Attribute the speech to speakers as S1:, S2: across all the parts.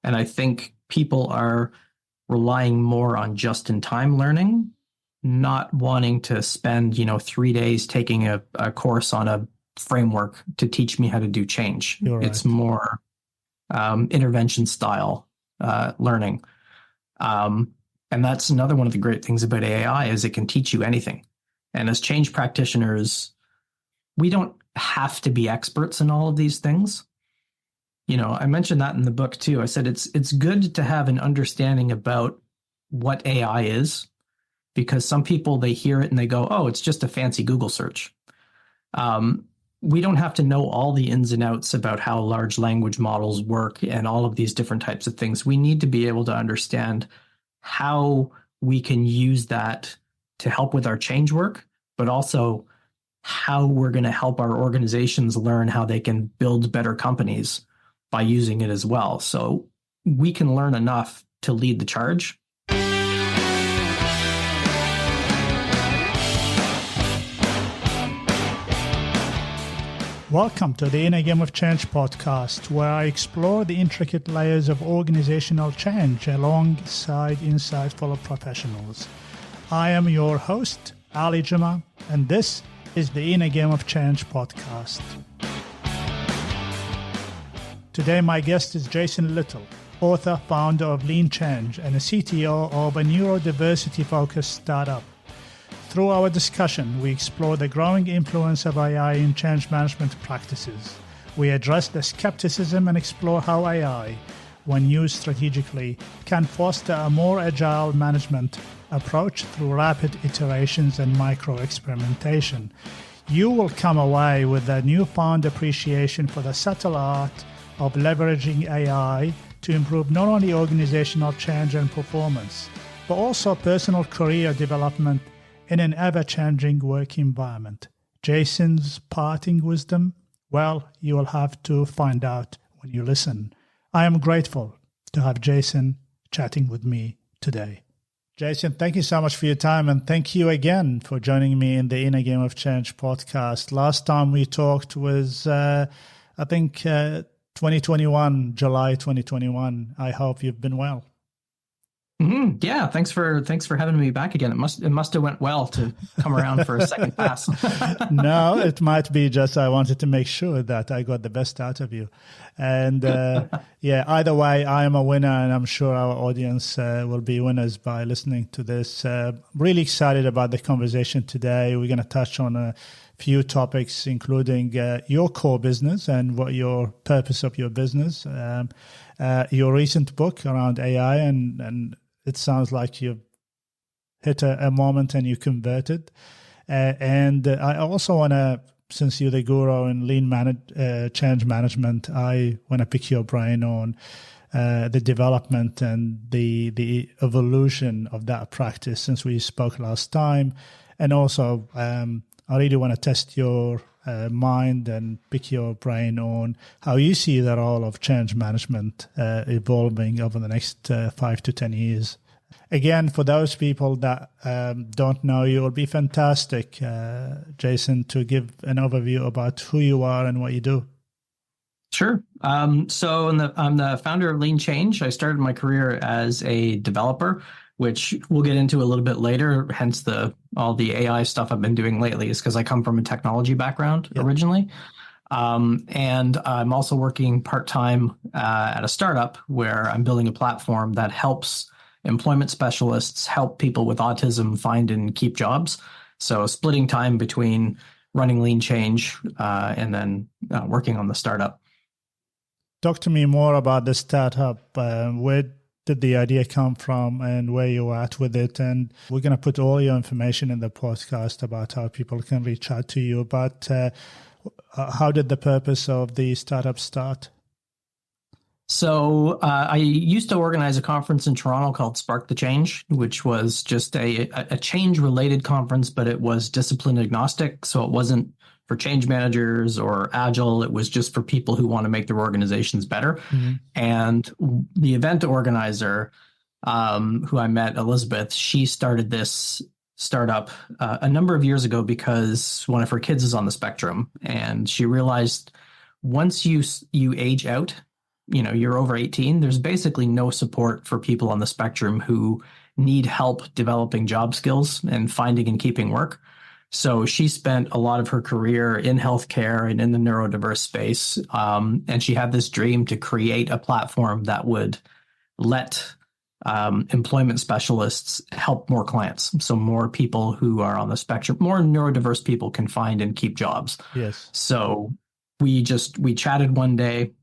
S1: And I think people are relying more on just-in-time learning, not wanting to spend, 3 days taking a course on a framework to teach me how to do change.
S2: You're
S1: It's
S2: right.
S1: more intervention style learning. And that's another one of the great things about AI is it can teach you anything. And as change practitioners, we don't have to be experts in all of these things. I mentioned that in the book too. I said it's good to have an understanding about what AI is, because some people, they hear it and they go, oh, it's just a fancy Google search. We don't have to know all the ins and outs about how large language models work and all of these different types of things. We need to be able to understand how we can use that to help with our change work, but also how we're going to help our organizations learn how they can build better companies by using it as well. So we can learn enough to lead the charge.
S2: Welcome to the Inner Game of Change podcast, where I explore the intricate layers of organizational change alongside insightful professionals. I am your host, Ali Juma, and this is the Inner Game of Change podcast. Today, my guest is Jason Little, author, founder of Lean Change, and a CTO of a neurodiversity-focused startup. Through our discussion, we explore the growing influence of AI in change management practices. We address the skepticism and explore how AI, when used strategically, can foster a more agile management approach through rapid iterations and micro-experimentation. You will come away with a newfound appreciation for the subtle art of leveraging AI to improve not only organizational change and performance, but also personal career development in an ever-changing work environment. Jason's parting wisdom? Well, you will have to find out when you listen. I am grateful to have Jason chatting with me today. Jason, thank you so much for your time, and thank you again for joining me in the Inner Game of Change podcast. Last time we talked was, 2021, July 2021. I hope you've been well.
S1: Mm-hmm. Yeah, thanks for having me back again. It must have went well to come around for a second pass.
S2: No, it might be just I wanted to make sure that I got the best out of you. And yeah, either way, I am a winner, and I'm sure our audience will be winners by listening to this. Really excited about the conversation today. We're going to touch on a few topics, including your core business and what your purpose of your business, your recent book around AI, and it sounds like you've hit a moment and you converted. And I also want to, since you're the guru in lean change management, I want to pick your brain on the development and the evolution of that practice since we spoke last time. And also, I really want to test your mind and pick your brain on how you see the role of change management evolving over the next 5 to 10 years. Again, for those people that don't know you, it would be fantastic, Jason, to give an overview about who you are and what you do.
S1: Sure. So I'm the founder of Lean Change. I started my career as a developer, which we'll get into a little bit later. Hence all the AI stuff I've been doing lately is because I come from a technology background originally. And I'm also working part-time at a startup where I'm building a platform that helps employment specialists help people with autism find and keep jobs. So splitting time between running Lean Change and then working on the startup.
S2: Talk to me more about the startup. Where did the idea come from and where you're at with it? And we're going to put all your information in the podcast about how people can reach out to you. But how did the purpose of the startup start?
S1: So I used to organize a conference in Toronto called Spark the Change, which was just a change-related conference, but it was discipline agnostic. So it wasn't for change managers or Agile. It was just for people who want to make their organizations better. Mm-hmm. And the event organizer, who I met, Elizabeth, she started this startup a number of years ago because one of her kids is on the spectrum. And she realized once you age out, you're over 18, there's basically no support for people on the spectrum who need help developing job skills and finding and keeping work. So she spent a lot of her career in healthcare and in the neurodiverse space. And she had this dream to create a platform that would let employment specialists help more clients. So more people who are on the spectrum, more neurodiverse people can find and keep jobs.
S2: Yes.
S1: So we chatted one day.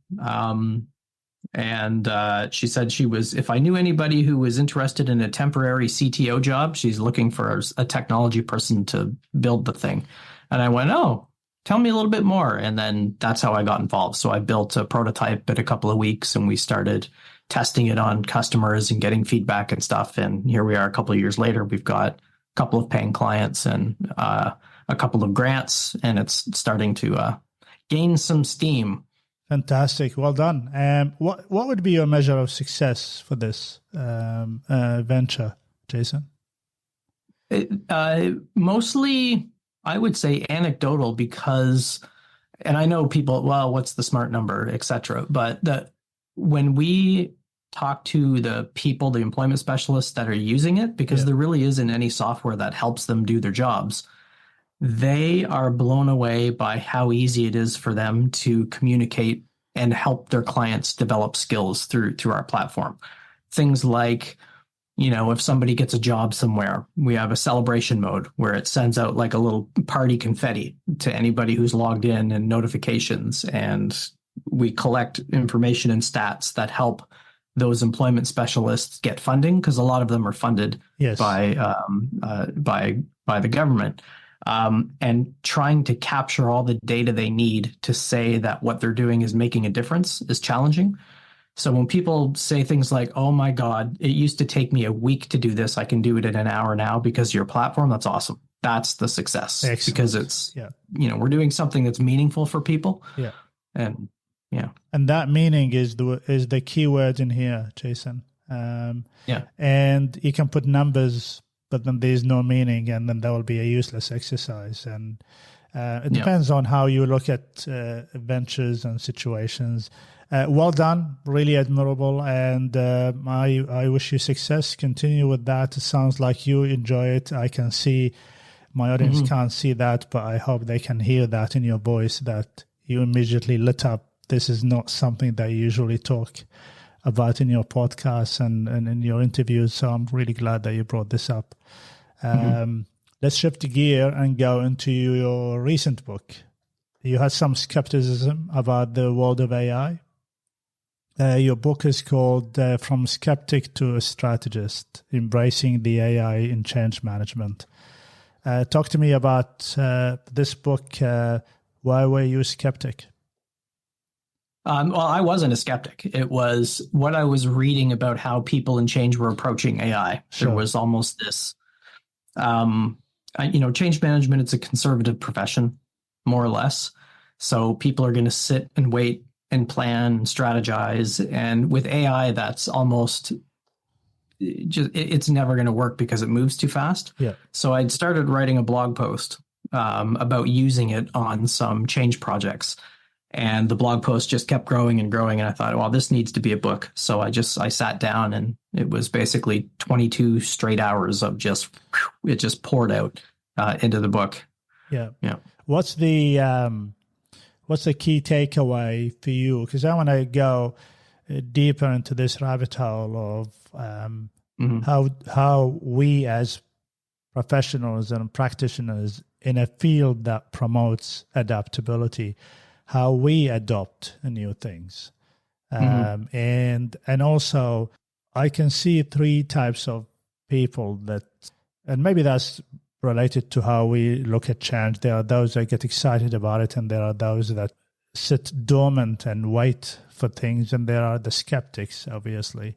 S1: And she said if I knew anybody who was interested in a temporary CTO job, she's looking for a technology person to build the thing. And I went, oh, tell me a little bit more. And then that's how I got involved. So I built a prototype in a couple of weeks, and we started testing it on customers and getting feedback and stuff. And here we are a couple of years later. We've got a couple of paying clients and a couple of grants, and it's starting to gain some steam.
S2: Fantastic. Well done. What would be your measure of success for this venture, Jason?
S1: Mostly, I would say anecdotal, because, and I know people, well, what's the smart number, et cetera. But when we talk to the people, the employment specialists that are using it, because there really isn't any software that helps them do their jobs, they are blown away by how easy it is for them to communicate and help their clients develop skills through our platform. Things like, if somebody gets a job somewhere, we have a celebration mode where it sends out like a little party confetti to anybody who's logged in, and notifications, and we collect information and stats that help those employment specialists get funding, because a lot of them are funded by the government. And trying to capture all the data they need to say that what they're doing is making a difference is challenging. So when people say things like, oh my God, it used to take me a week to do this, I can do it in an hour now because of your platform, that's awesome. That's the success.
S2: Excellent.
S1: Because it's, we're doing something that's meaningful for people.
S2: Yeah.
S1: And
S2: that meaning is the key word in here, Jason. And you can put numbers, but then there's no meaning, and then that will be a useless exercise. And it depends on how you look at ventures and situations. Well done, really admirable, and I wish you success. Continue with that. It sounds like you enjoy it. I can see, my audience can't see that, but I hope they can hear that in your voice, that you immediately lit up. This is not something that you usually talk about in your podcasts and in your interviews. So I'm really glad that you brought this up. Let's shift gear and go into your recent book. You had some skepticism about the world of AI. Your book is called From Skeptic to a Strategist, Embracing the AI in Change Management. Talk to me about this book. Why were you a skeptic?
S1: Well, I wasn't a skeptic. It was what I was reading about how people in change were approaching AI. Sure. There was almost this, change management, it's a conservative profession, more or less. So people are going to sit and wait and plan and strategize. And with AI, that's almost it's never going to work because it moves too fast. Yeah. So I'd started writing a blog post about using it on some change projects. And the blog post just kept growing and growing. And I thought, well, this needs to be a book. So I sat down, and it was basically 22 straight hours of it just poured out into the book. Yeah. Yeah. What's the
S2: key takeaway for you? Because I want to go deeper into this rabbit hole of how we as professionals and practitioners in a field that promotes adaptability, how we adopt new things. And also I can see three types of people and maybe that's related to how we look at change. There are those that get excited about it, and there are those that sit dormant and wait for things, and there are the skeptics, obviously.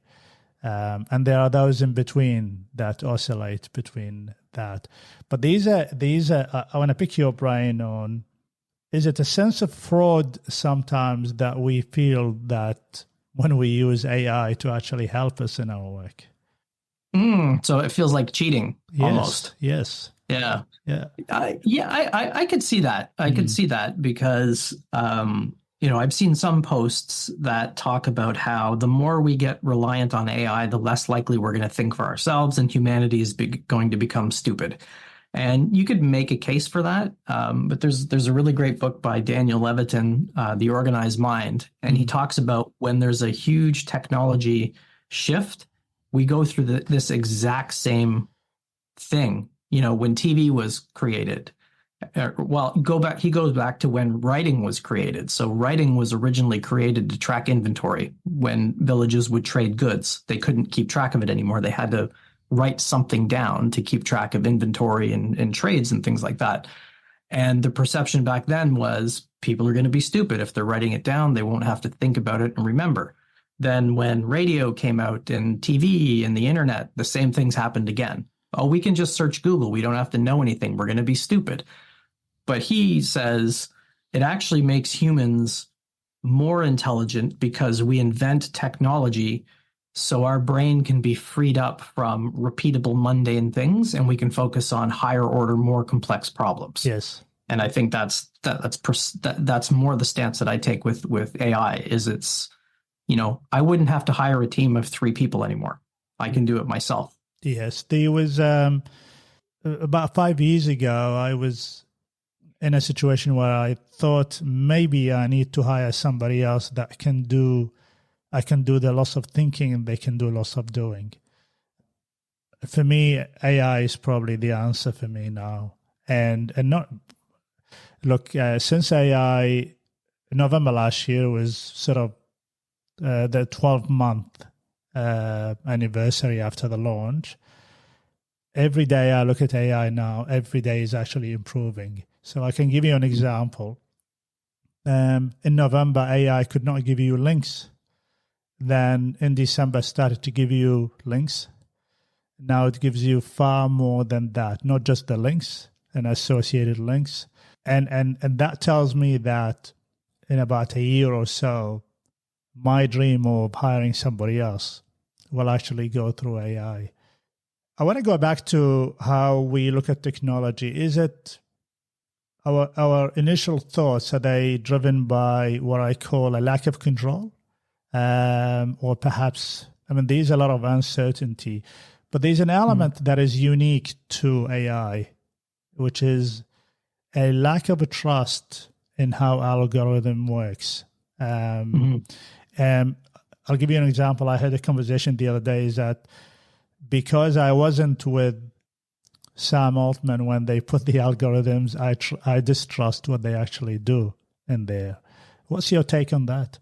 S2: And there are those in between that oscillate between that. But these are I want to pick your brain on, is it a sense of fraud sometimes that we feel that when we use AI to actually help us in our work?
S1: So it feels like cheating almost.
S2: Yes.
S1: Yeah. Yeah. I could see that. I could see that because I've seen some posts that talk about how the more we get reliant on AI, the less likely we're going to think for ourselves, and humanity is going to become stupid. And you could make a case for that, but there's a really great book by Daniel Levitin, The Organized Mind, and he talks about when there's a huge technology shift, we go through this exact same thing. When TV was created, he goes back to when writing was created. So writing was originally created to track inventory. When villages would trade goods, they couldn't keep track of it anymore. They had to write something down to keep track of inventory and trades and things like that. And the perception back then was people are going to be stupid. If they're writing it down, they won't have to think about it and remember. Then when radio came out and TV and the internet, the same things happened again. Oh, we can just search Google. We don't have to know anything. We're going to be stupid. But he says it actually makes humans more intelligent because we invent technology so our brain can be freed up from repeatable mundane things and we can focus on higher order, more complex problems.
S2: Yes.
S1: And I think that's more the stance that I take with AI is it's, I wouldn't have to hire a team of 3 people anymore. I can do it myself.
S2: Yes. There was about 5 years ago, I was in a situation where I thought maybe I need to hire somebody else that I can do the lots of thinking and they can do lots of doing. For me, AI is probably the answer for me now. And not, look, since AI, November last year was sort of the 12-month anniversary after the launch. Every day I look at AI now, every day is actually improving. So I can give you an example. In November, AI could not give you links. Then in December, started to give you links. Now it gives you far more than that, not just the links and associated links. And that tells me that in about a year or so, my dream of hiring somebody else will actually go through AI. I want to go back to how we look at technology. Is it our initial thoughts, are they driven by what I call a lack of control? Or perhaps, there's a lot of uncertainty, but there's an element that is unique to AI, which is a lack of a trust in how algorithm works. I'll give you an example. I had a conversation the other day is that because I wasn't with Sam Altman when they put the algorithms, I distrust what they actually do in there. What's your take on that?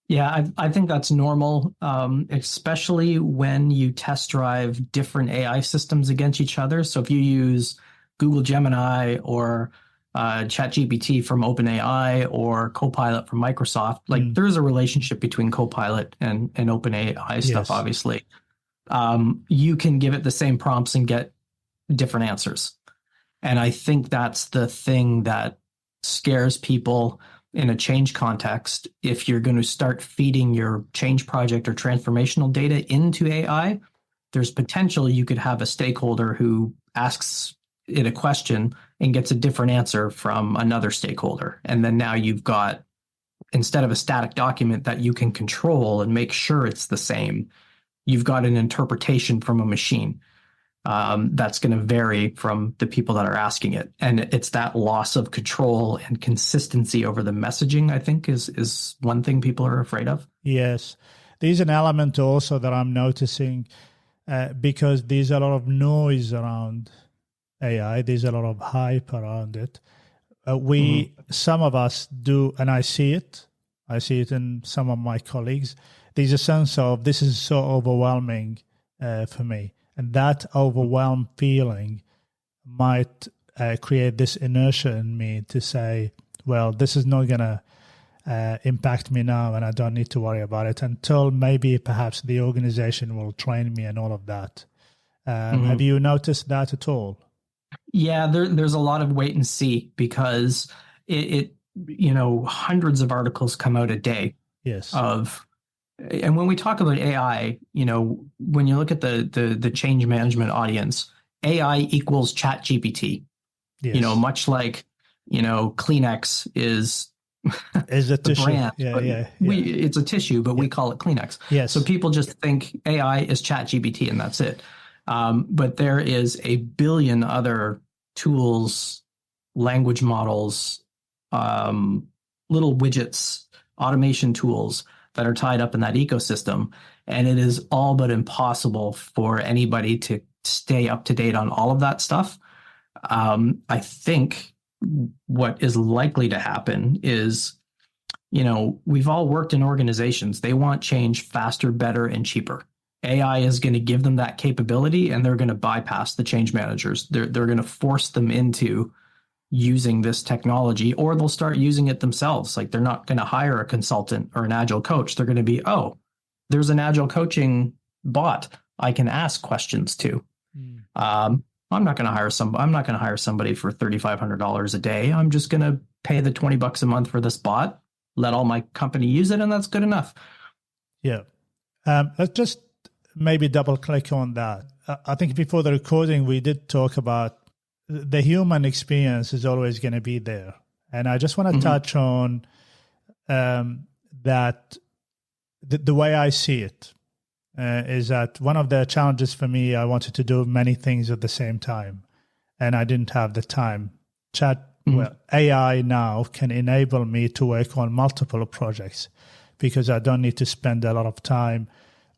S1: Yeah, I think that's normal, especially when you test drive different AI systems against each other. So if you use Google Gemini or ChatGPT from OpenAI or Copilot from Microsoft, there is a relationship between Copilot and OpenAI stuff, obviously. You can give it the same prompts and get different answers. And I think that's the thing that scares people in a change context. If you're going to start feeding your change project or transformational data into AI, there's potential you could have a stakeholder who asks it a question and gets a different answer from another stakeholder. And then now you've got, instead of a static document that you can control and make sure it's the same, you've got an interpretation from a machine. That's going to vary from the people that are asking it. And it's that loss of control and consistency over the messaging, I think, is one thing people are afraid of.
S2: Yes. There's an element also that I'm noticing because there's a lot of noise around AI. There's a lot of hype around it. Some of us do, and I see it in some of my colleagues. There's a sense of this is so overwhelming for me. And that overwhelmed feeling might create this inertia in me to say, well, this is not going to impact me now and I don't need to worry about it until maybe perhaps the organization will train me and all of that. Have you noticed that at all?
S1: Yeah, there's a lot of wait and see because it hundreds of articles come out a day.
S2: Yes.
S1: And when we talk about AI, when you look at the change management audience, AI equals ChatGPT. Yes. Much like, Kleenex is
S2: Is a
S1: the
S2: tissue.
S1: brand.
S2: Yeah,
S1: But
S2: yeah, yeah.
S1: it's a tissue, but we call it Kleenex.
S2: Yes.
S1: So people just think AI is ChatGPT and that's it. But there is a billion other tools, language models, little widgets, automation tools that are tied up in that ecosystem. And it is all but impossible for anybody to stay up to date on all of that stuff. I think what is likely to happen is, we've all worked in organizations. They want change faster, better, and cheaper. AI is going to give them that capability, and they're going to bypass the change managers. They're going to force them into using this technology, or they'll start using it themselves. Like, they're not going to hire a consultant or an agile coach. They're going to be, oh, there's an agile coaching bot I can ask questions to. I'm not going to hire somebody for $3,500 a day. I'm just going to pay the $20 a month for this bot, let all my company use it, and that's good enough.
S2: Yeah. Let's just maybe double click on that. I think before the recording, we did talk about the human experience is always going to be there. And I just want to touch on that the way I see it. Is that one of the challenges for me? I wanted to do many things at the same time, and I didn't have the time. AI now can enable me to work on multiple projects because I don't need to spend a lot of time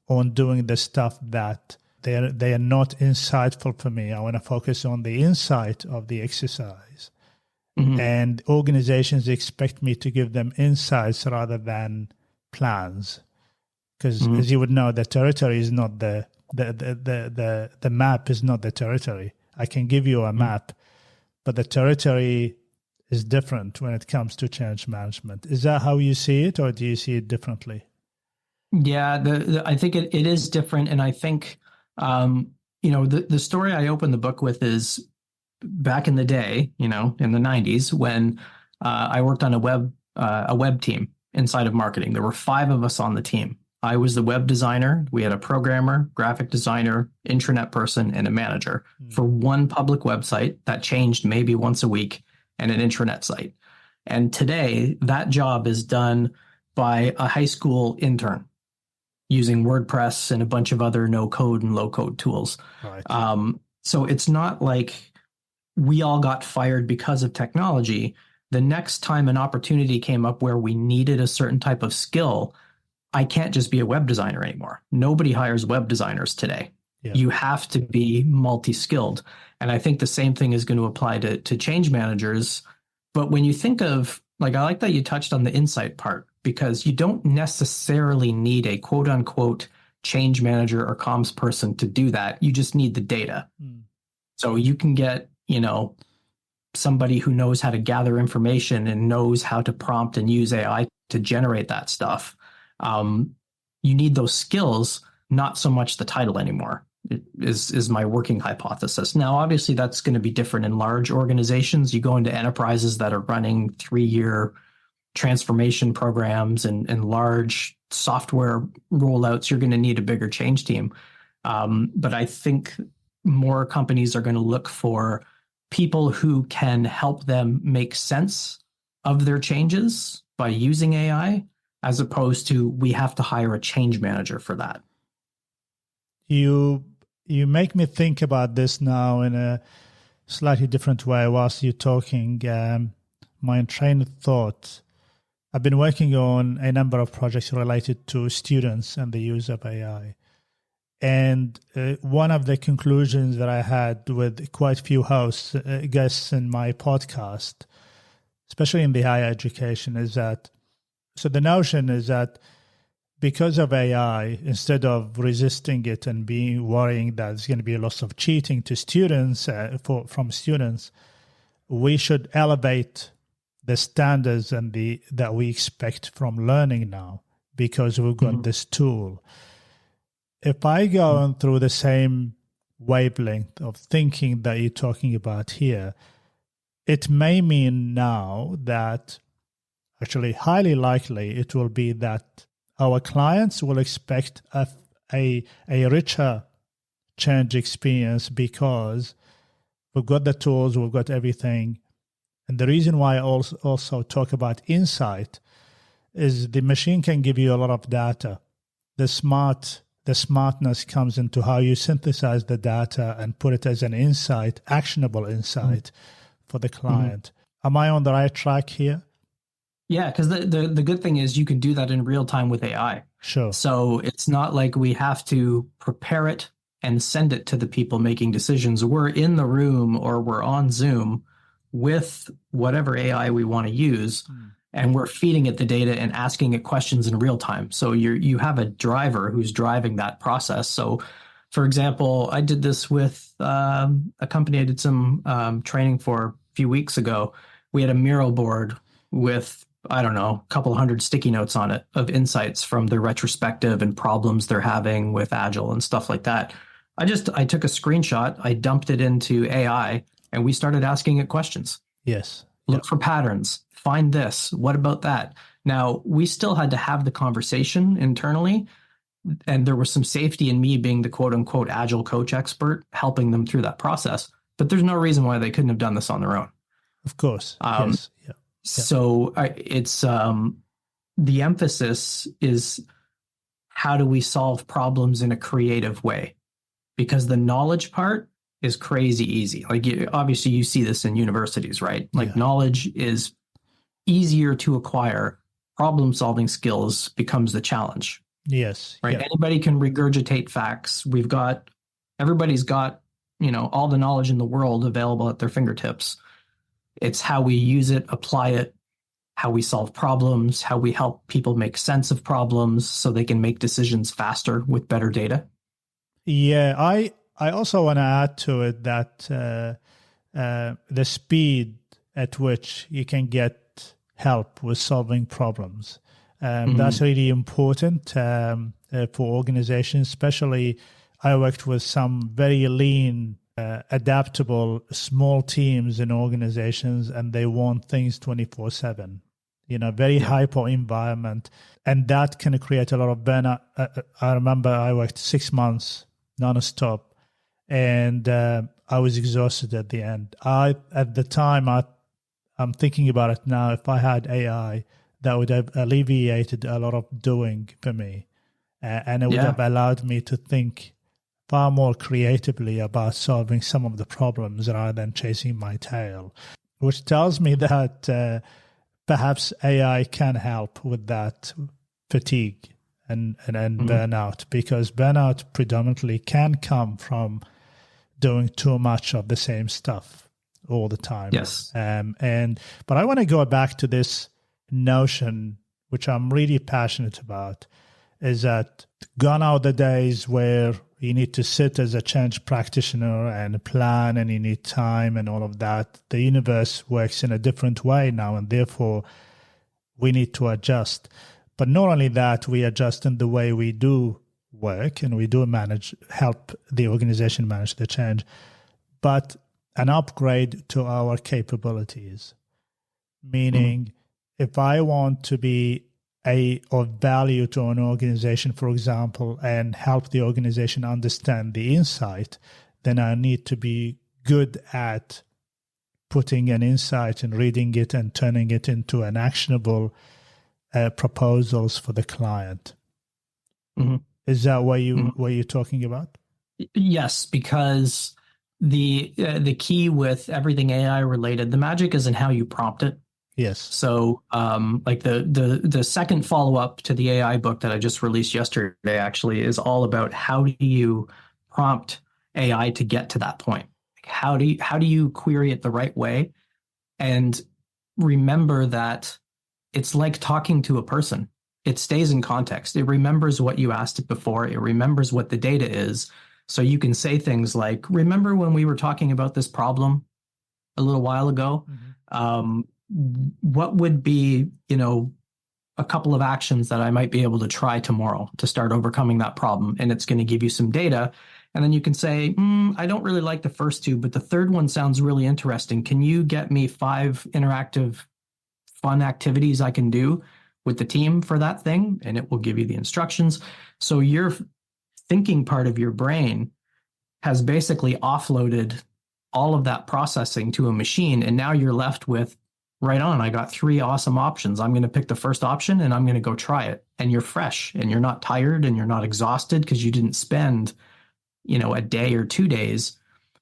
S2: on doing the stuff that they are not insightful for me. I want to focus on the insight of the exercise. And organizations expect me to give them insights rather than plans. Because as you would know, the territory is not the map is not the territory. I can give you a map, but the territory is different when it comes to change management. Is that how you see it, or do you see it differently?
S1: Yeah, I think it is different. And I think, the story I opened the book with is back in the day, in the 90s, when I worked on a web team inside of marketing. There were 5 of us on the team. I was the web designer. We had a programmer, graphic designer, intranet person, and a manager for one public website that changed maybe once a week, and an intranet site. And today, that job is done by a high school intern using WordPress and a bunch of other no-code and low-code tools.
S2: Right.
S1: So it's not like we all got fired because of technology. The next time an opportunity came up where we needed a certain type of skill, I can't just be a web designer anymore. Nobody hires web designers today. Yeah. You have to be multi-skilled. And I think the same thing is going to apply to change managers. But when you think of, I like that you touched on the insight part, because you don't necessarily need a quote unquote change manager or comms person to do that. You just need the data. So you can get, somebody who knows how to gather information and knows how to prompt and use AI to generate that stuff. You need those skills, not so much the title anymore, is my working hypothesis. Now, obviously, that's going to be different in large organizations. You go into enterprises that are running 3-year transformation programs and large software rollouts, you're going to need a bigger change team. But I think more companies are going to look for people who can help them make sense of their changes by using AI, as opposed to we have to hire a change manager for that.
S2: You make me think about this now in a slightly different way whilst you're talking. My train of thought, I've been working on a number of projects related to students and the use of AI. And one of the conclusions that I had with quite a few guests in my podcast, especially in the higher education, is that, so the notion is that because of AI, instead of resisting it and worrying that there's going to be a loss of cheating to students, from students, we should elevate the standards and that we expect from learning now, because we've got this tool. If I go on through the same wavelength of thinking that you're talking about here, it may mean now that, actually highly likely, it will be that our clients will expect a richer change experience because we've got the tools, we've got everything, And the reason why I also talk about insight is the machine can give you a lot of data. The smartness comes into how you synthesize the data and put it as an insight, actionable insight for the client. Am I on the right track here?
S1: Yeah, because the good thing is you can do that in real time with AI.
S2: Sure.
S1: So it's not like we have to prepare it and send it to the people making decisions. We're in the room or we're on Zoom with whatever AI we want to use, and we're feeding it the data and asking it questions in real time. So you have a driver who's driving that process. So, for example, I did this with a company I did some training for a few weeks ago. We had a Miro board with, I don't know, a couple hundred sticky notes on it of insights from their retrospective and problems they're having with Agile and stuff like that. I took a screenshot, I dumped it into AI, and we started asking it questions.
S2: Yes.
S1: Look for patterns, find this, what about that? Now, we still had to have the conversation internally, and there was some safety in me being the quote unquote Agile coach expert, helping them through that process. But there's no reason why they couldn't have done this on their own.
S2: Of course. Yes. Yeah.
S1: So it's the emphasis is how do we solve problems in a creative way? Because the knowledge part is crazy easy. Like obviously you see this in universities, right? Like knowledge is easier to acquire. Problem solving skills becomes the challenge.
S2: Yes.
S1: Right. Yeah. Anybody can regurgitate facts. Everybody's got, all the knowledge in the world available at their fingertips. It's how we use it, apply it, how we solve problems, how we help people make sense of problems so they can make decisions faster with better data.
S2: Yeah, I also want to add to it that the speed at which you can get help with solving problems, that's really important for organizations. Especially, I worked with some very lean, adaptable, small teams in organizations, and they want things 24/7. Very hyper environment, and that can create a lot of burnout. I remember I worked 6 months nonstop, and I was exhausted at the end. At the time, I'm thinking about it now. If I had AI, that would have alleviated a lot of doing for me, and it would have allowed me to think far more creatively about solving some of the problems rather than chasing my tail, which tells me that perhaps AI can help with that fatigue and burnout, because burnout predominantly can come from doing too much of the same stuff all the time.
S1: Yes.
S2: But I want to go back to this notion, which I'm really passionate about, is that gone are the days where you need to sit as a change practitioner and plan, and you need time and all of that. The universe works in a different way now, and therefore we need to adjust. But not only that, we adjust in the way we do work and we do help the organization manage the change, but an upgrade to our capabilities. Meaning, if I want to be of value to an organization, for example, and help the organization understand the insight, then I need to be good at putting an insight and reading it and turning it into an actionable proposals for the client. Is that what you're talking about?
S1: Yes, because the key with everything AI related, the magic is in how you prompt it.
S2: Yes.
S1: So like the second follow-up to the AI book that I just released yesterday actually is all about how do you prompt AI to get to that point? How do you query it the right way? And remember that it's like talking to a person. It stays in context. It remembers what you asked it before. It remembers what the data is. So you can say things like, remember when we were talking about this problem a little while ago? What would be, a couple of actions that I might be able to try tomorrow to start overcoming that problem? And it's going to give you some data. And then you can say, I don't really like the first two, but the third one sounds really interesting. Can you get me 5 interactive fun activities I can do with the team for that thing? And it will give you the instructions. So your thinking part of your brain has basically offloaded all of that processing to a machine. And now you're left with right on. I got three awesome options. I'm going to pick the first option and I'm going to go try it. And you're fresh and you're not tired and you're not exhausted because you didn't spend, a day or 2 days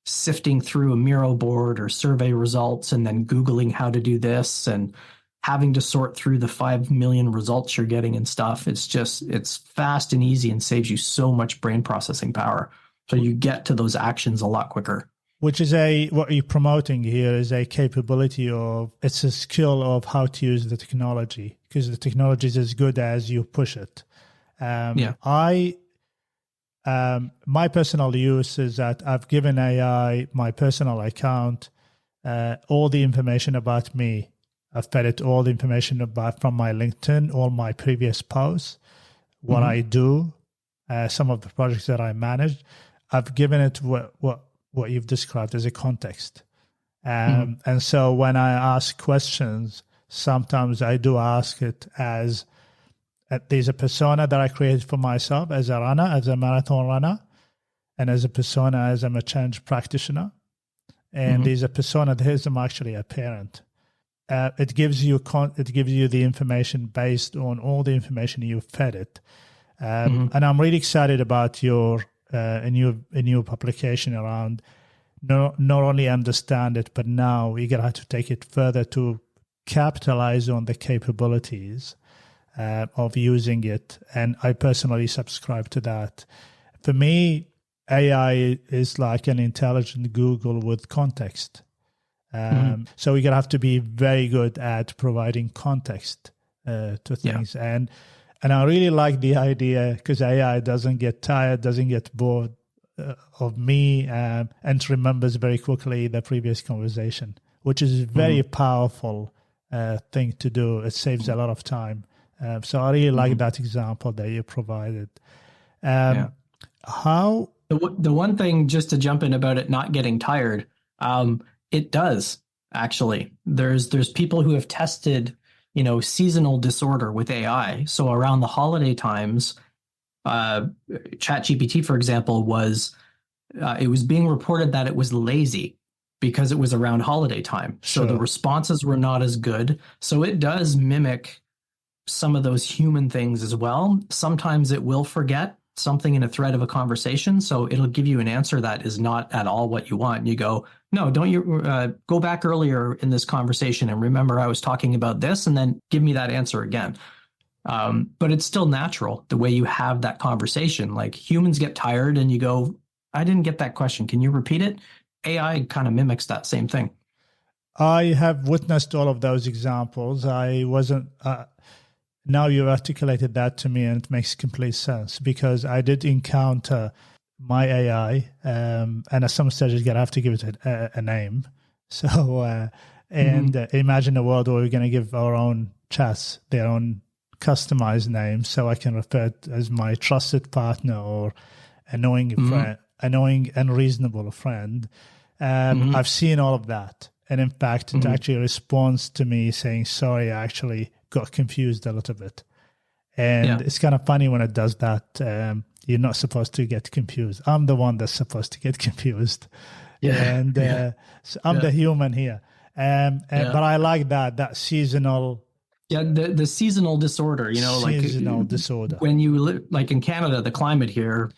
S1: sifting through a Miro board or survey results and then Googling how to do this and having to sort through the 5 million results you're getting and stuff. It's fast and easy and saves you so much brain processing power. So you get to those actions a lot quicker.
S2: Which is what you're promoting here is a capability it's a skill of how to use the technology, because the technology is as good as you push it. My personal use is that I've given AI my personal account, all the information about me. I've fed it all the information from my LinkedIn, all my previous posts, what I do, some of the projects that I managed. I've given it what you've described as a context. And so when I ask questions, sometimes I do ask it as there's a persona that I created for myself as a runner, as a marathon runner, and as a persona as I'm a change practitioner. And there's a persona that is I'm actually a parent. It gives you the information based on all the information you fed it. And I'm really excited about your a new publication around not only understand it, but now you're gonna have to take it further to capitalize on the capabilities of using it. And I personally subscribe to that. For me, AI is like an intelligent Google with context. So you're gonna have to be very good at providing context to things. And I really like the idea because AI doesn't get tired, doesn't get bored of me, and remembers very quickly the previous conversation, which is a very powerful thing to do. It saves a lot of time. So I really like that example that you provided. How
S1: the one thing, just to jump in about it not getting tired, it does actually. There's people who have tested seasonal disorder with AI. So around the holiday times, ChatGPT, for example, it was being reported that it was lazy because it was around holiday time. So the responses were not as good. So it does mimic some of those human things as well. Sometimes it will forget something in a thread of a conversation. So it'll give you an answer that is not at all what you want. And you go, no, don't you go back earlier in this conversation and remember I was talking about this, and then give me that answer again. But it's still natural the way you have that conversation. Like humans get tired and you go, I didn't get that question. Can you repeat it? AI kind of mimics that same thing.
S2: I have witnessed all of those examples. I wasn't, now you've articulated that to me and it makes complete sense, because I did encounter my AI, and at some stage you're going to have to give it a name. So, imagine a world where we're going to give our own chats their own customized names, so I can refer it as my trusted partner or annoying friend, annoying and reasonable friend. I've seen all of that. And in fact, it actually responds to me saying, sorry, I actually got confused a little bit. And it's kind of funny when it does that. You're not supposed to get confused. I'm the one that's supposed to get confused. And so I'm the human here. But I like that seasonal.
S1: Yeah, the seasonal disorder,
S2: seasonal disorder.
S1: When you live, like in Canada, the climate here,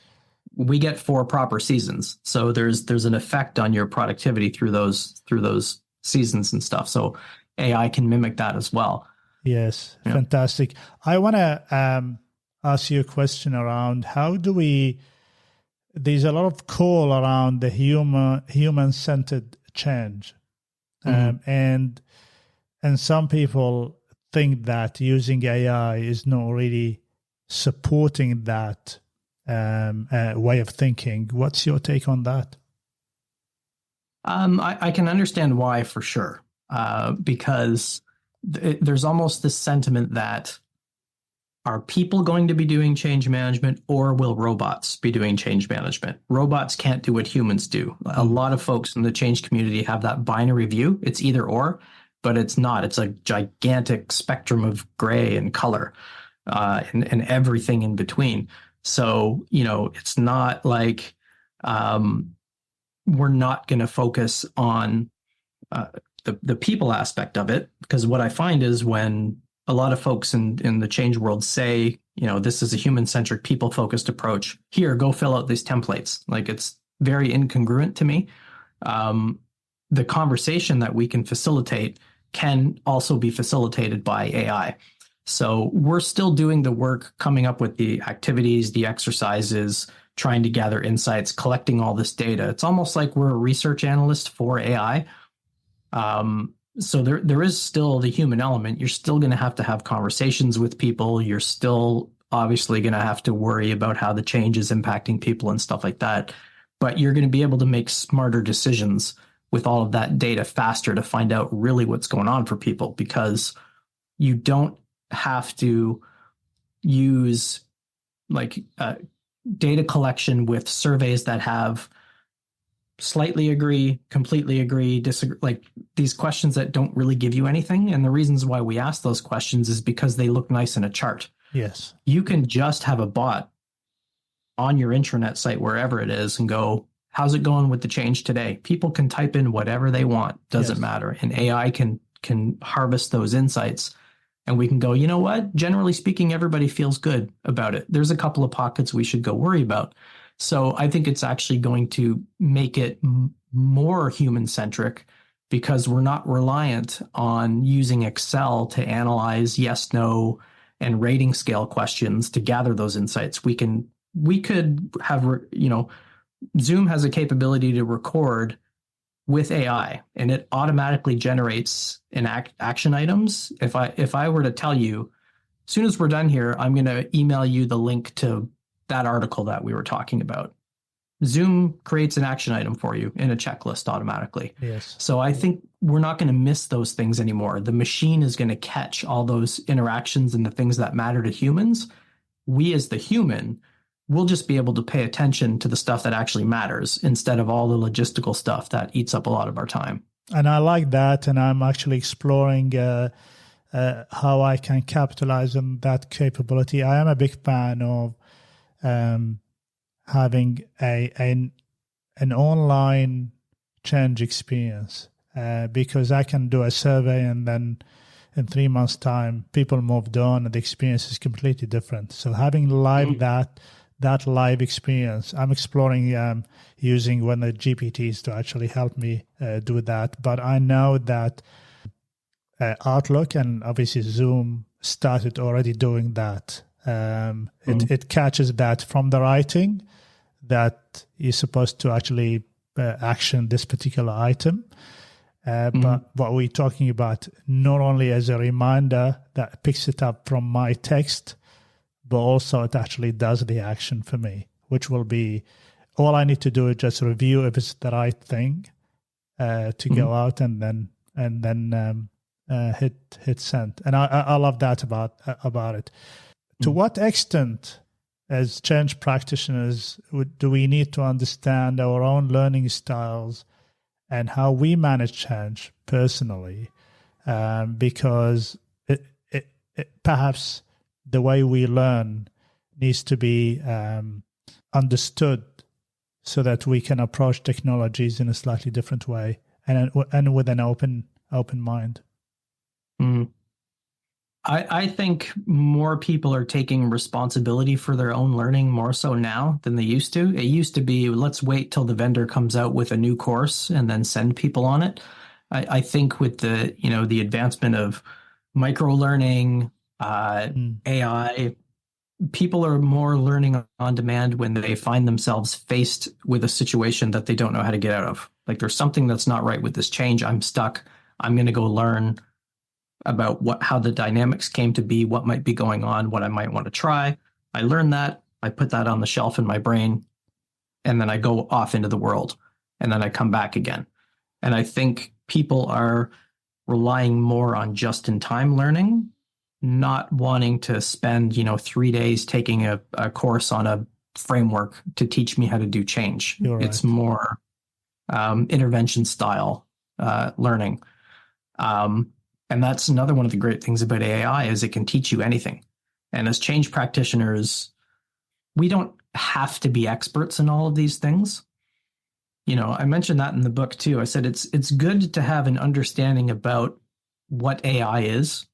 S1: we get 4 proper seasons. So there's an effect on your productivity through those seasons and stuff. So AI can mimic that as well.
S2: Yes, fantastic. I want to ask you a question around there's a lot of call around the human-centered change. And some people think that using AI is not really supporting that way of thinking. What's your take on that?
S1: I can understand why for sure, because there's almost this sentiment that are people going to be doing change management, or will robots be doing change management? Robots can't do what humans do. A lot of folks in the change community have that binary view. It's either or, but it's not. It's a gigantic spectrum of gray and color and everything in between. So, it's not like we're not going to focus on the people aspect of it, because what I find is when a lot of folks in the change world say, this is a human-centric, people-focused approach. Here, go fill out these templates. Like, it's very incongruent to me. The conversation that we can facilitate can also be facilitated by AI. So we're still doing the work, coming up with the activities, the exercises, trying to gather insights, collecting all this data. It's almost like we're a research analyst for AI. So there is still the human element. You're still going to have conversations with people. You're still obviously going to have to worry about how the change is impacting people and stuff like that. But you're going to be able to make smarter decisions with all of that data faster to find out really what's going on for people, because you don't have to use like data collection with surveys that have slightly agree, completely agree, disagree, like these questions that don't really give you anything. And the reasons why we ask those questions is because they look nice in a chart.
S2: Yes.
S1: You can just have a bot on your intranet site, wherever it is, and go, how's it going with the change today? People can type in whatever they want, doesn't matter. And AI can harvest those insights. And we can go, you know what? Generally speaking, everybody feels good about it. There's a couple of pockets we should go worry about. So I think it's actually going to make it more human-centric, because we're not reliant on using Excel to analyze yes, no, and rating scale questions to gather those insights. We could have, Zoom has a capability to record with AI, and it automatically generates action items. If I were to tell you, as soon as we're done here, I'm going to email you the link to that article that we were talking about, Zoom creates an action item for you in a checklist automatically.
S2: Yes.
S1: So I think we're not going to miss those things anymore. The machine is going to catch all those interactions and the things that matter to humans. We as the human will just be able to pay attention to the stuff that actually matters instead of all the logistical stuff that eats up a lot of our time.
S2: And I like that. And I'm actually exploring how I can capitalize on that capability. I am a big fan of having an online change experience, because I can do a survey and then in 3 months' time, people moved on and the experience is completely different. So having live that live experience, I'm exploring using one of the GPTs to actually help me do that. But I know that Outlook and obviously Zoom started already doing that. It catches that from the writing that you're supposed to actually action this particular item. But what we're talking about, not only as a reminder that picks it up from my text, but also it actually does the action for me, which will be all I need to do is just review if it's the right thing to go out and then hit send. And I love that about it. To what extent, as change practitioners, do we need to understand our own learning styles and how we manage change personally? Because it perhaps the way we learn needs to be understood so that we can approach technologies in a slightly different way and with an open mind.
S1: I think more people are taking responsibility for their own learning more so now than they used to. It used to be, let's wait till the vendor comes out with a new course and then send people on it. I think with the advancement of micro-learning, AI, people are more learning on demand when they find themselves faced with a situation that they don't know how to get out of. Like, there's something that's not right with this change. I'm stuck. I'm going to go learn about how the dynamics came to be, what might be going on, what I might want to try. I learn that, I put that on the shelf in my brain, and then I go off into the world, and then I come back again. And I think people are relying more on just-in-time learning, not wanting to spend 3 days taking a course on a framework to teach me how to do change.
S2: You're right.
S1: It's more intervention style learning. And that's another one of the great things about AI is it can teach you anything. And as change practitioners, we don't have to be experts in all of these things. I mentioned that in the book too. I said it's good to have an understanding about what AI is,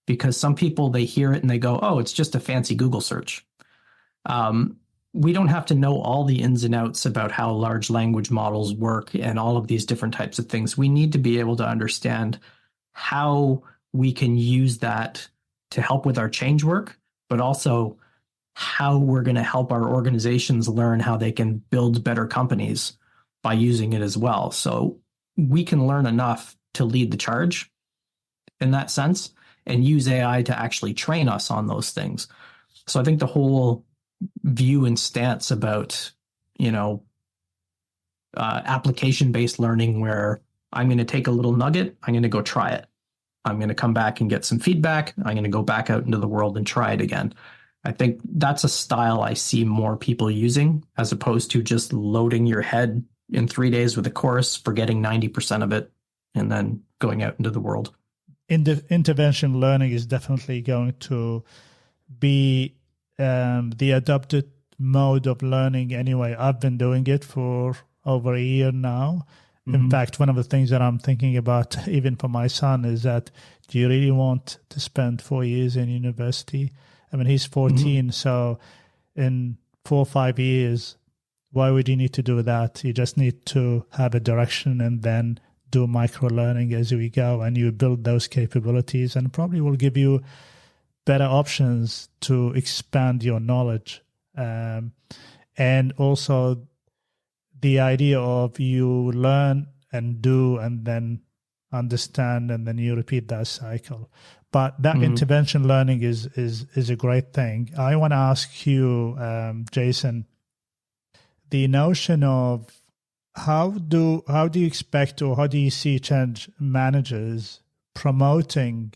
S1: because some people, they hear it and they go, "Oh, it's just a fancy Google search." Um, we don't have to know all the ins and outs about how large language models work and all of these different types of things. We need to be able to understand how we can use that to help with our change work, but also how we're going to help our organizations learn how they can build better companies by using it as well. So we can learn enough to lead the charge in that sense and use AI to actually train us on those things. So I think the whole view and stance about, application-based learning, where I'm going to take a little nugget, I'm going to go try it. I'm going to come back and get some feedback. I'm going to go back out into the world and try it again. I think that's a style I see more people using, as opposed to just loading your head in 3 days with a course, forgetting 90% of it, and then going out into the world.
S2: Intervention learning is definitely going to be the adopted mode of learning anyway. I've been doing it for over a year now. In fact, one of the things that I'm thinking about, even for my son, is that, do you really want to spend 4 years in university? I mean, he's 14, so in 4 or 5 years, why would you need to do that? You just need to have a direction and then do micro-learning as we go, and you build those capabilities, and probably will give you better options to expand your knowledge. And also the idea of you learn and do and then understand, and then you repeat that cycle. But that intervention learning is a great thing. I want to ask you, Jason, the notion of how do you expect, or how do you see change managers promoting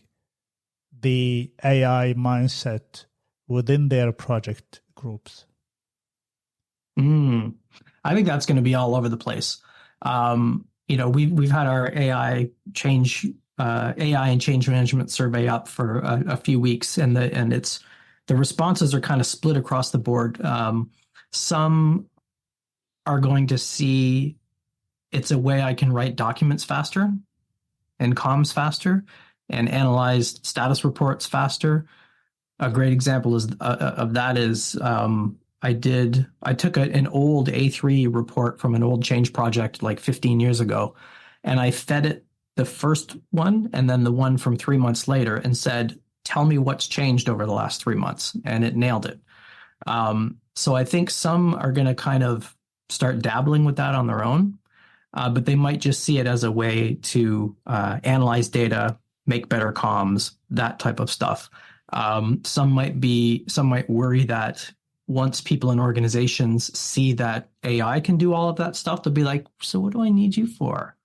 S2: the AI mindset within their project groups?
S1: I think that's going to be all over the place. We've had our AI and change management survey up for a few weeks, and the responses are kind of split across the board. Some are going to see it's a way I can write documents faster and comms faster and analyze status reports faster. A great example of that is I took an old A3 report from an old change project like 15 years ago, and I fed it the first one and then the one from 3 months later and said, "Tell me what's changed over the last 3 months." And it nailed it. So I think some are going to kind of start dabbling with that on their own, but they might just see it as a way to analyze data, make better comms, that type of stuff. Some might worry that once people in organizations see that AI can do all of that stuff, they'll be like, "So what do I need you for?"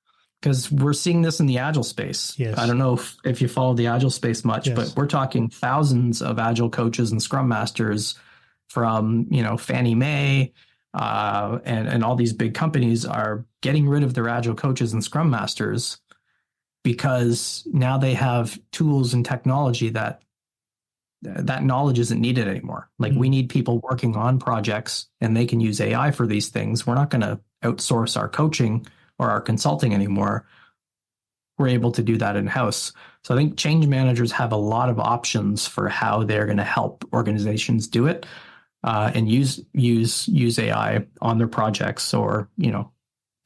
S1: Because we're seeing this in the Agile space.
S2: Yes.
S1: I don't know if you follow the Agile space much,
S2: Yes.
S1: but we're talking thousands of Agile coaches and Scrum Masters from, Fannie Mae, and all these big companies are getting rid of their Agile coaches and Scrum Masters because now they have tools and technology that knowledge isn't needed anymore. Like we need people working on projects, and they can use AI for these things. We're not going to outsource our coaching or our consulting anymore. We're able to do that in-house. So I think change managers have a lot of options for how they're going to help organizations do it, and use AI on their projects, or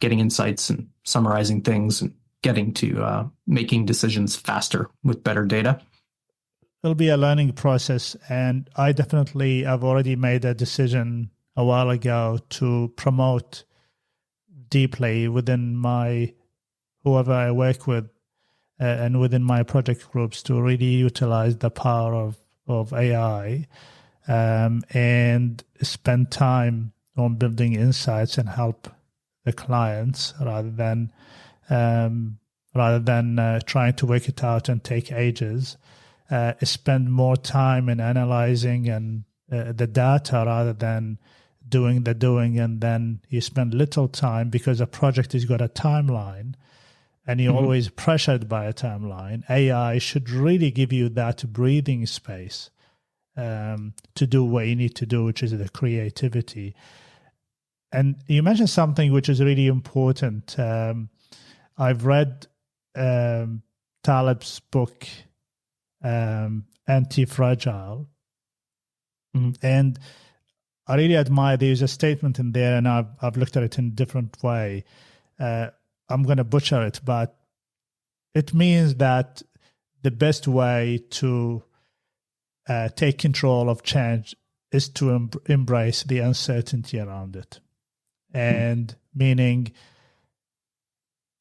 S1: getting insights and summarizing things and getting to making decisions faster with better data.
S2: It'll be a learning process, and I've already made a decision a while ago to promote deeply within whoever I work with, and within my project groups, to really utilize the power of AI, and spend time on building insights and help the clients rather than trying to work it out and take ages. Spend more time in analyzing and the data rather than doing the doing, and then you spend little time because a project has got a timeline and you're always pressured by a timeline. AI should really give you that breathing space to do what you need to do, which is the creativity. And you mentioned something which is really important. I've read Taleb's book, Anti-Fragile, and I really admire, there's a statement in there, and I've looked at it in a different way. I'm going to butcher it, but it means that the best way to take control of change is to embrace the uncertainty around it. And meaning,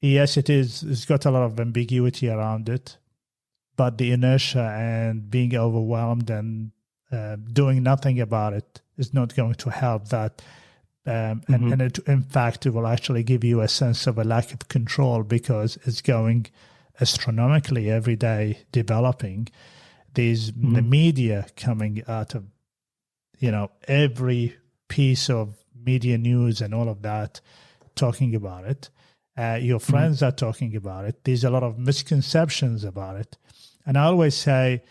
S2: yes, it's got a lot of ambiguity around it, but the inertia and being overwhelmed and doing nothing about it is not going to help that. And it, in fact, it will actually give you a sense of a lack of control, because it's going astronomically every day developing. There's the media coming out of, every piece of media news and all of that talking about it. Your friends are talking about it. There's a lot of misconceptions about it. And I always say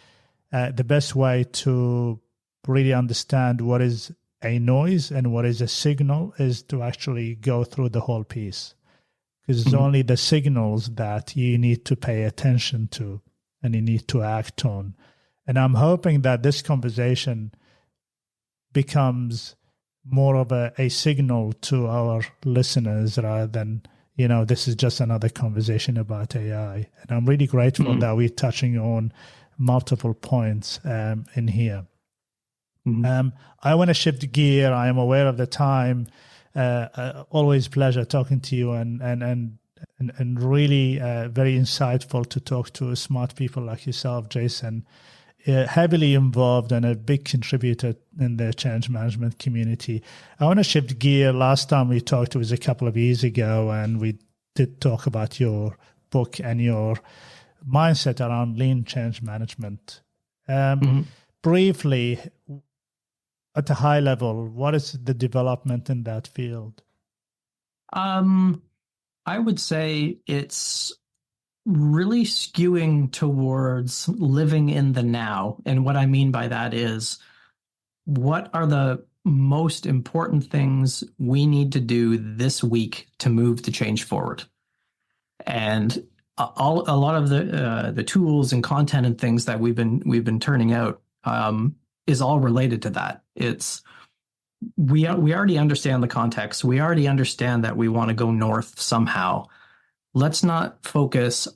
S2: the best way to really understand what is a noise and what is a signal is to actually go through the whole piece, because it's only the signals that you need to pay attention to and you need to act on. And I'm hoping that this conversation becomes more of a signal to our listeners rather than, this is just another conversation about AI. And I'm really grateful that we're touching on multiple points in here. I want to shift gear. I am aware of the time. Always pleasure talking to you, and really very insightful to talk to smart people like yourself, Jason. Heavily involved and a big contributor in the change management community. I want to shift gear. Last time we talked, it was a couple of years ago, and we did talk about your book and your mindset around lean change management. Briefly, at a high level, what is the development in that field?
S1: I would say it's really skewing towards living in the now. And what I mean by that is, what are the most important things we need to do this week to move the change forward? And a lot of the tools and content and things that we've been turning out is all related to that. It's we already understand the context. We already understand that we want to go north somehow. Let's not focus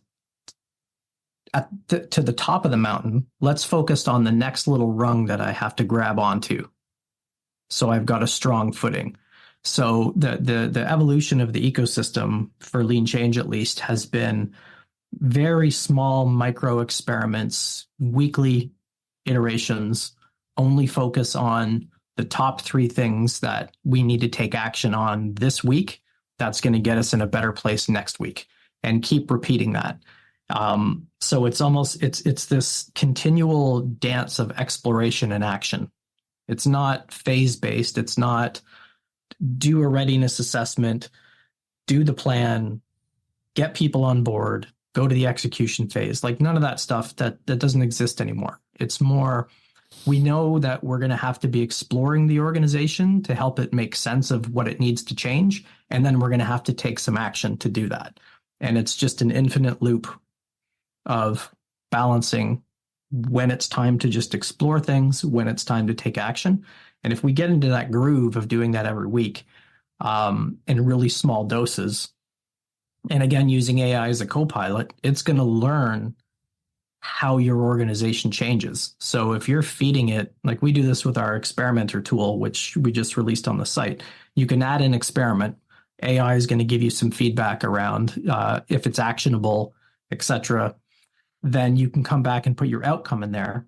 S1: to the top of the mountain. Let's focus on the next little rung that I have to grab onto, so I've got a strong footing. So the evolution of the ecosystem for lean change, at least, has been very small micro experiments, weekly iterations, only focus on the top 3 things that we need to take action on this week. That's going to get us in a better place next week, and keep repeating that. So it's this continual dance of exploration and action. It's not phase-based. It's not do a readiness assessment, do the plan, get people on board, go to the execution phase. Like, none of that stuff that doesn't exist anymore. It's more, we know that we're going to have to be exploring the organization to help it make sense of what it needs to change. And then we're going to have to take some action to do that. And it's just an infinite loop of balancing when it's time to just explore things, when it's time to take action. And if we get into that groove of doing that every week in really small doses, and again, using AI as a co-pilot, it's going to learn how your organization changes. So if you're feeding it, like we do this with our experimenter tool, which we just released on the site, you can add an experiment. AI is going to give you some feedback around if it's actionable, etc. Then you can come back and put your outcome in there.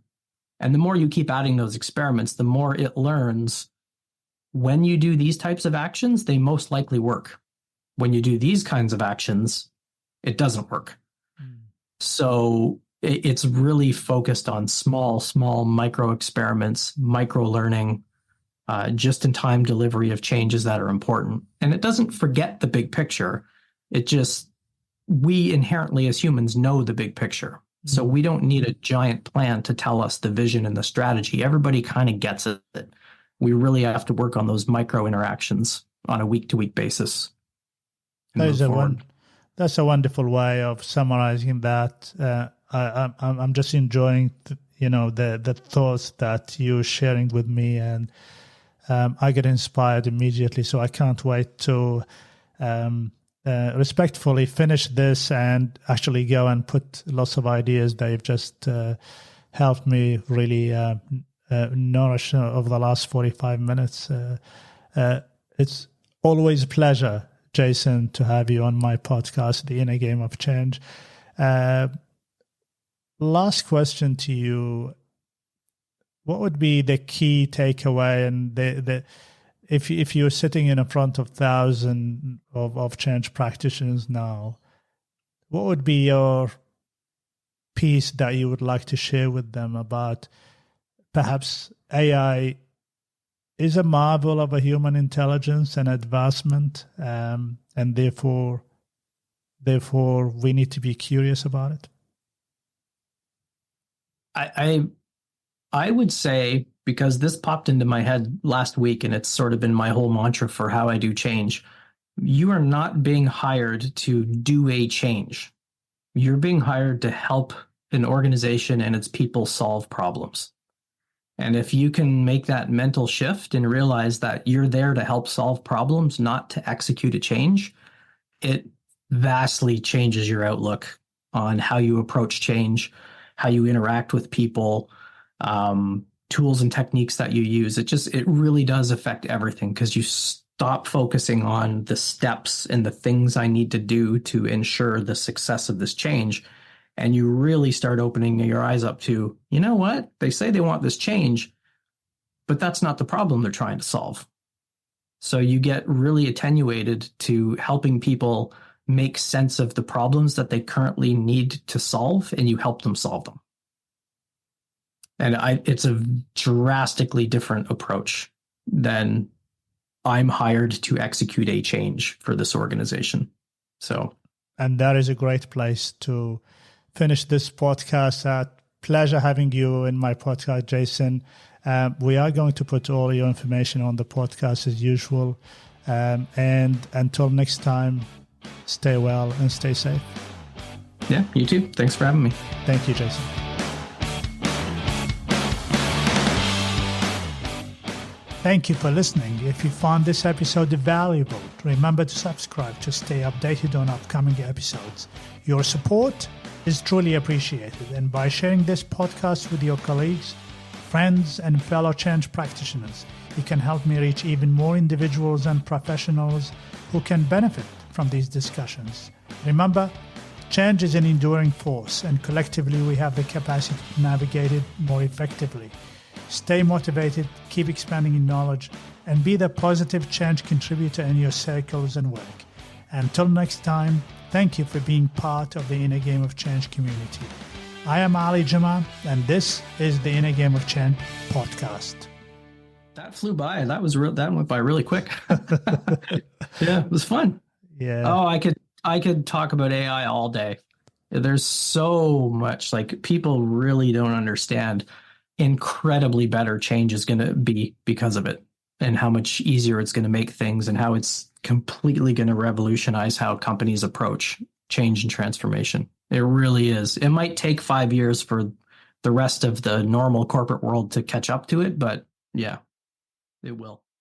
S1: And the more you keep adding those experiments, the more it learns when you do these types of actions, they most likely work. When you do these kinds of actions, it doesn't work. So it's really focused on small micro experiments, micro learning, just in time delivery of changes that are important. And it doesn't forget the big picture. It just, we inherently as humans know the big picture. So we don't need a giant plan to tell us the vision and the strategy. Everybody kind of gets it. We really have to work on those micro interactions on a week-to-week basis.
S2: That's a wonderful way of summarizing that. I'm just enjoying, the thoughts that you're sharing with me, and I get inspired immediately. So I can't wait to respectfully finish this and actually go and put lots of ideas they've just helped me really nourish over the last 45 minutes. It's always a pleasure, Jason, to have you on my podcast, The Inner Game of Change. Last question to you. What would be the key takeaway, and if you're sitting in front of thousands of change practitioners now, what would be your piece that you would like to share with them about perhaps AI is a marvel of a human intelligence and advancement, and therefore we need to be curious about it?
S1: I would say, because this popped into my head last week, and it's sort of been my whole mantra for how I do change. You are not being hired to do a change. You're being hired to help an organization and its people solve problems. And if you can make that mental shift and realize that you're there to help solve problems, not to execute a change, it vastly changes your outlook on how you approach change, how you interact with people, tools and techniques that you use. It really does affect everything, because you stop focusing on the steps and the things I need to do to ensure the success of this change. And you really start opening your eyes up to, you know what? They say they want this change, but that's not the problem they're trying to solve. So you get really attenuated to helping people make sense of the problems that they currently need to solve, and you help them solve them. And it's a drastically different approach than I'm hired to execute a change for this organization.
S2: And that is a great place to finish this podcast. Pleasure having you in my podcast, Jason. We are going to put all your information on the podcast as usual. And until next time, stay well and stay safe.
S1: Yeah, you too. Thanks for having me.
S2: Thank you, Jason. Thank you for listening. If you found this episode valuable, remember to subscribe to stay updated on upcoming episodes. Your support is truly appreciated, and by sharing this podcast with your colleagues, friends, and fellow change practitioners, you can help me reach even more individuals and professionals who can benefit from these discussions. Remember, change is an enduring force, and collectively we have the capacity to navigate it more effectively. Stay motivated, keep expanding in knowledge, and be the positive change contributor in your circles and work. Until next time, thank you for being part of the Inner Game of Change community. I am Ali Jamal, and this is the Inner Game of Change podcast.
S1: That flew by. That went by really quick. Yeah, it was fun.
S2: Yeah.
S1: Oh, I could talk about AI all day. There's so much, people really don't understand incredibly better change is going to be because of it, and how much easier it's going to make things, and how it's completely going to revolutionize how companies approach change and transformation. It really is. It might take 5 years for the rest of the normal corporate world to catch up to it, but yeah, it will.